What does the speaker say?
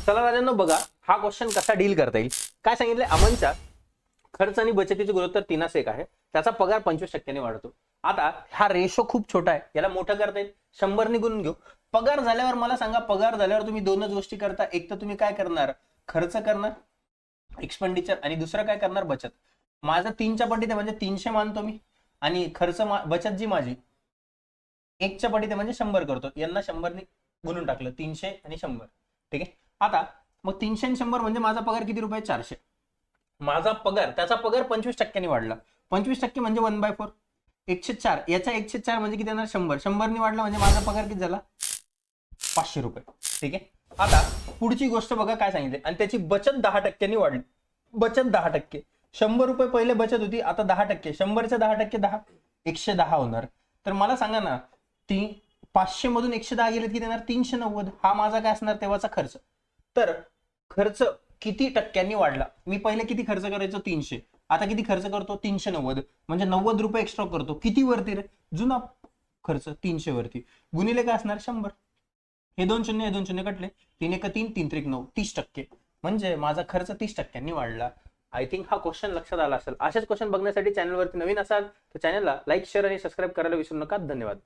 चला राजांनो बघा हा क्वेश्चन कसा डील करता येईल. काय सांगितलंय, अमनचा खर्च आणि बचतीचे गुणोत्तर 3:1 आहे, त्याचा पगार 25% वाढतो. आता हा रेशो खूप छोटा आहे, याला मोठं करता येईल. 100 ने गुणून घेऊ. पगार झाल्यावर मला सांगा, पगार झाल्यावर तुम्ही दोनच गोष्टी करता. एक तर तुम्ही काय करणार, खर्च करणार एक्सपेंडिचर, आणि दुसरं काय करणार, बचत. माझं 3च्या पटीत आहे म्हणजे 300 मानतो मी, आणि खर्च बचत जी माझी 1च्या पटीत आहे म्हणजे 100 करतो. यांना 100 ने गुणून टाकलं, 300 आणि 100. ठीक आहे. आता मग 300 आणि 100 म्हणजे माझा पगार किती रुपये, 400. माझा पगार, त्याचा पगार 25% वाढला. 25% म्हणजे 1/4. 104, याचा 104 म्हणजे किती येणार, 100. 100 ने वाढला म्हणजे माझा पगार किती झाला, 500 रुपये. ठीक आहे. आता पुढची गोष्ट बघा काय सांगितले, आणि त्याची बचत 10% वाढली. बचत 10%. 100 रुपये पहिले बचत होती, आता 10%. 100चे 10% 10, 110 होणार. तर मला सांगा ना, 500 मधून 110 गेले किती येणार, 390. हा माझा काय असणार तेव्हाचा खर्च. तर खर्च किती टक्क्यांनी वाढला. मी पहिले किती खर्च करायचो, 300. आता किती खर्च करतो, 390. म्हणजे 90 रुपये एक्स्ट्रा करतो. किती वरती रे, जुना खर्च 300 वरती, गुणिले काय असणार, 100. हे 2 शून्य, हे 2 शून्य कटले. 3 1 3, 3 3 9, 30%. म्हणजे माझा खर्च 30%नी वाढला. आय थिंक हा क्वेश्चन लक्षात आला असेल. असेच क्वेश्चन बघण्यासाठी चॅनलवरती नवीन असाल तर चॅनलला लाईक, शेअर आणि सबस्क्राईब करायला विसरू नका. धन्यवाद.